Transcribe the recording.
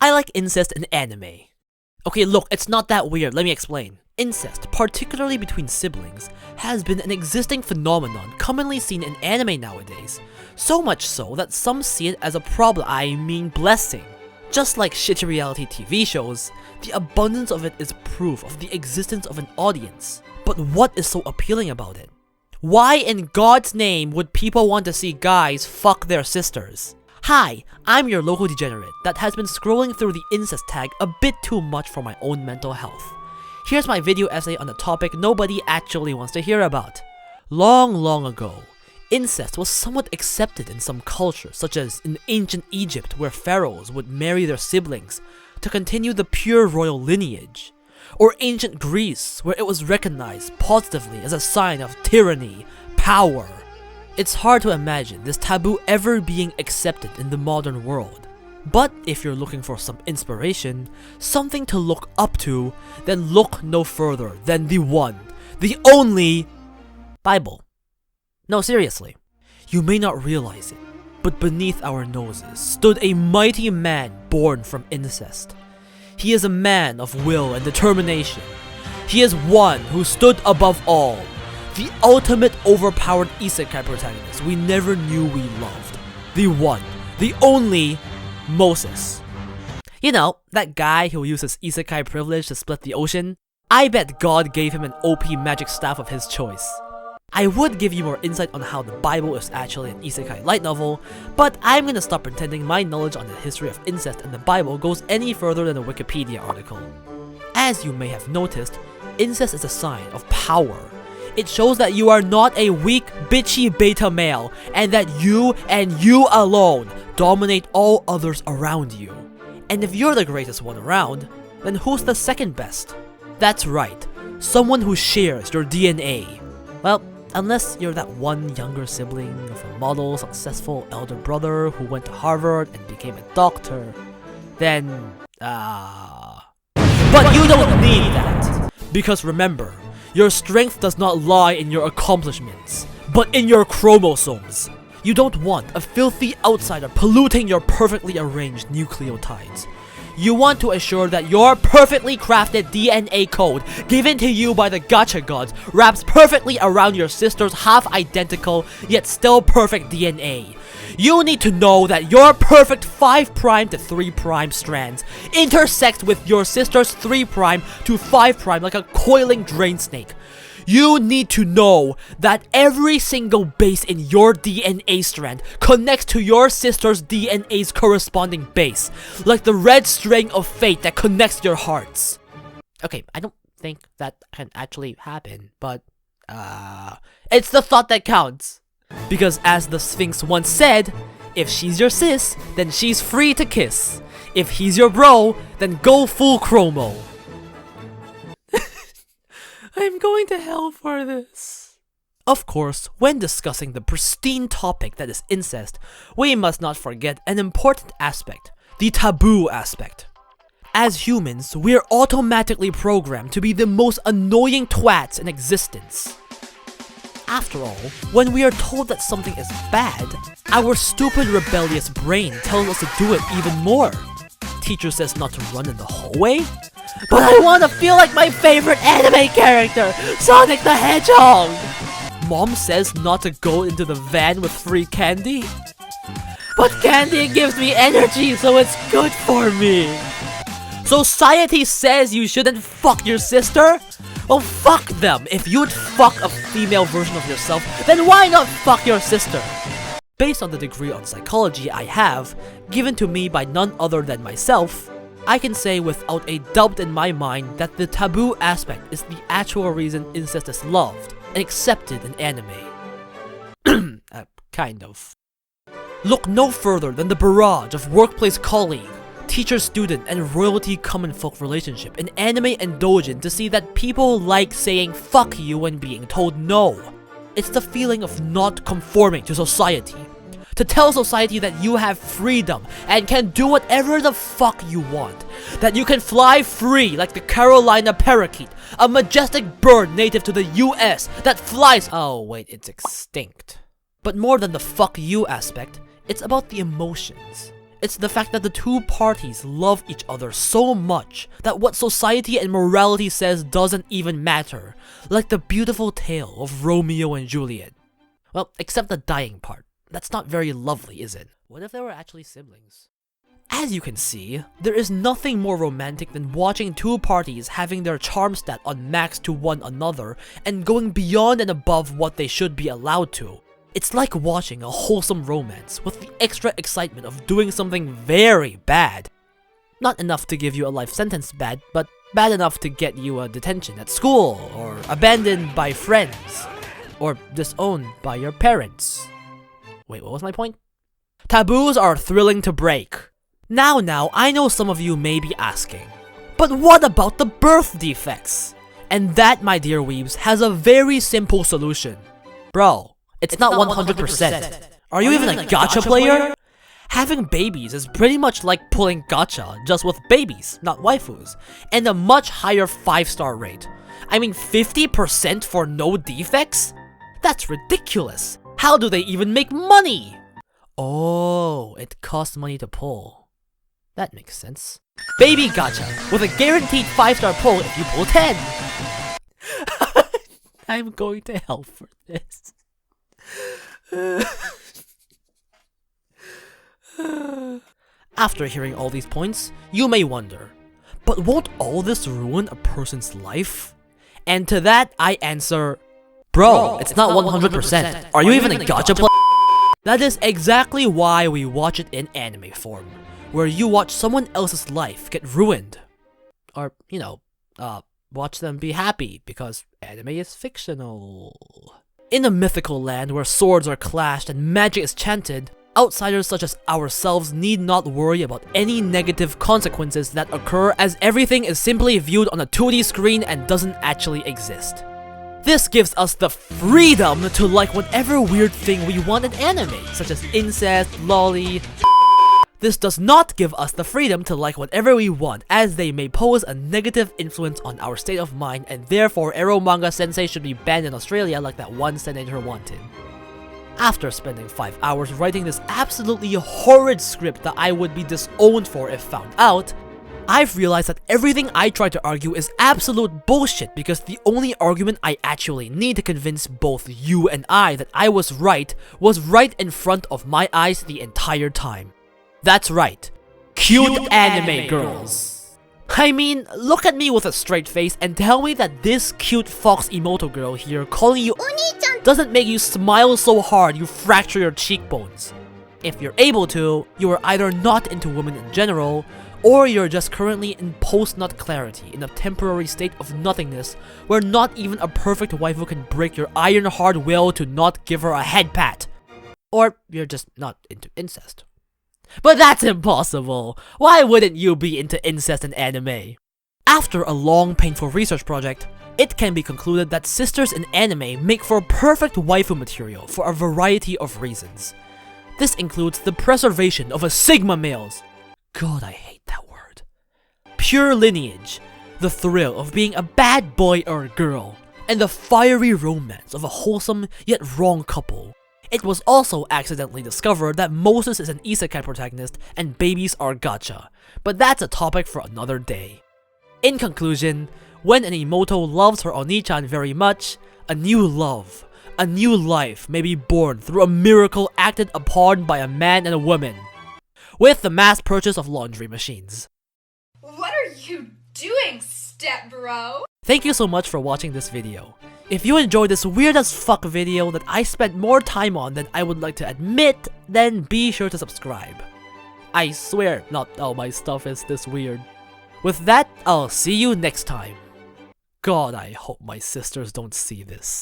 I like incest in anime. Okay, look, it's not that weird, let me explain. Incest, particularly between siblings, has been an existing phenomenon commonly seen in anime nowadays. So much so that some see it as a problem, I mean blessing. Just like shitty reality TV shows, the abundance of it is proof of the existence of an audience. But what is so appealing about it? Why in God's name would people want to see guys fuck their sisters? Hi, I'm your local degenerate that has been scrolling through the incest tag a bit too much for my own mental health. Here's my video essay on a topic nobody actually wants to hear about. Long ago, incest was somewhat accepted in some cultures, such as in ancient Egypt where pharaohs would marry their siblings to continue the pure royal lineage, or ancient Greece where it was recognized positively as a sign of tyranny, power. It's hard to imagine this taboo ever being accepted in the modern world. But if you're looking for some inspiration, something to look up to, then look no further than the one, the only Bible. No, seriously. You may not realize it, but beneath our noses stood a mighty man born from incest. He is a man of will and determination. He is one who stood above all. The ultimate overpowered isekai protagonist we never knew we loved. The one, the only, Moses. You know, that guy who uses isekai privilege to split the ocean? I bet God gave him an OP magic staff of his choice. I would give you more insight on how the Bible is actually an isekai light novel, but I'm gonna stop pretending my knowledge on the history of incest and the Bible goes any further than a Wikipedia article. As you may have noticed, incest is a sign of power. It shows that you are not a weak, bitchy beta male, and that you and you alone dominate all others around you. And if you're the greatest one around, then who's the second best? That's right, someone who shares your DNA. Well, unless you're that one younger sibling of a model, successful elder brother who went to Harvard and became a doctor, then, But you don't need that! Because remember, your strength does not lie in your accomplishments, but in your chromosomes. You don't want a filthy outsider polluting your perfectly arranged nucleotides. You want to assure that your perfectly crafted DNA code given to you by the gacha gods wraps perfectly around your sister's half-identical yet still perfect DNA. You need to know that your perfect 5' to 3' strands intersect with your sister's 3' to 5' like a coiling drain snake. You need to know that every single base in your DNA strand connects to your sister's DNA's corresponding base, like the red string of fate that connects your hearts. Okay, I don't think that can actually happen, but it's the thought that counts. Because as the Sphinx once said, if she's your sis, then she's free to kiss. If he's your bro, then go full chromo. I'm going to hell for this. Of course, when discussing the pristine topic that is incest, we must not forget an important aspect, the taboo aspect. As humans, we're automatically programmed to be the most annoying twats in existence. After all, when we are told that something is bad, our stupid rebellious brain tells us to do it even more. Teacher says not to run in the hallway? But I want to feel like my favorite anime character, Sonic the Hedgehog! Mom says not to go into the van with free candy? But candy gives me energy, so it's good for me! Society says you shouldn't fuck your sister? Well, fuck them! If you'd fuck a female version of yourself, then why not fuck your sister? Based on the degree on psychology I have, given to me by none other than myself, I can say without a doubt in my mind that the taboo aspect is the actual reason incest is loved and accepted in anime. Kind of. Look no further than the barrage of workplace colleague, teacher-student, and royalty-common folk relationship in anime and doujin to see that people like saying fuck you when being told no. It's the feeling of not conforming to society. To tell society that you have freedom and can do whatever the fuck you want. That you can fly free like the Carolina parakeet, a majestic bird native to the US that flies— oh wait, it's extinct. But more than the fuck you aspect, it's about the emotions. It's the fact that the two parties love each other so much that what society and morality says doesn't even matter, like the beautiful tale of Romeo and Juliet. Well, except the dying part. That's not very lovely, is it? What if they were actually siblings? As you can see, there is nothing more romantic than watching two parties having their charm stat on max to one another and going beyond and above what they should be allowed to. It's like watching a wholesome romance with the extra excitement of doing something very bad. Not enough to give you a life sentence bad, but bad enough to get you a detention at school, or abandoned by friends, or disowned by your parents. Wait, what was my point? Taboos are thrilling to break. Now, I know some of you may be asking, but what about the birth defects? And that, my dear weebs, has a very simple solution. Bro, it's not 100%. Are you even a gacha player? Having babies is pretty much like pulling gacha, just with babies, not waifus, and a much higher 5-star rate. I mean 50% for no defects? That's ridiculous. How do they even make money? Oh, it costs money to pull. That makes sense. Baby gacha, with a guaranteed 5-star pull if you pull 10. I'm going to hell for this. After hearing all these points, you may wonder, but won't all this ruin a person's life? And to that, I answer, Bro, it's not 100%. Are you even a gacha player? That is exactly why we watch it in anime form, where you watch someone else's life get ruined. Or, watch them be happy, because anime is fictional. In a mythical land where swords are clashed and magic is chanted, outsiders such as ourselves need not worry about any negative consequences that occur, as everything is simply viewed on a 2D screen and doesn't actually exist. This gives us the freedom to like whatever weird thing we want in anime, such as incest, lolly. This does not give us the freedom to like whatever we want, as they may pose a negative influence on our state of mind, and therefore Ero Manga Sensei should be banned in Australia like that one senator wanted. After spending 5 hours writing this absolutely horrid script that I would be disowned for if found out, I've realized that everything I try to argue is absolute bullshit, because the only argument I actually need to convince both you and I that I was right in front of my eyes the entire time. That's right, cute anime girls. I mean, look at me with a straight face and tell me that this cute fox imouto girl here calling you Oni-chan doesn't make you smile so hard you fracture your cheekbones. If you're able to, you are either not into women in general, or you're just currently in post-nut clarity, in a temporary state of nothingness where not even a perfect waifu can break your iron-hard will to not give her a head pat. Or you're just not into incest. But that's impossible! Why wouldn't you be into incest and anime? After a long, painful research project, it can be concluded that sisters in anime make for perfect waifu material for a variety of reasons. This includes the preservation of a sigma male's, God, I hate that word, pure lineage, the thrill of being a bad boy or girl, and the fiery romance of a wholesome yet wrong couple. It was also accidentally discovered that Moses is an isekai protagonist and babies are gacha, but that's a topic for another day. In conclusion, when an imouto loves her Oni-chan very much, a new love, a new life may be born through a miracle acted upon by a man and a woman, with the mass purchase of laundry machines. What are you doing, step bro? Thank you so much for watching this video. If you enjoyed this weird as fuck video that I spent more time on than I would like to admit, then be sure to subscribe. I swear not all my stuff is this weird. With that, I'll see you next time. God, I hope my sisters don't see this.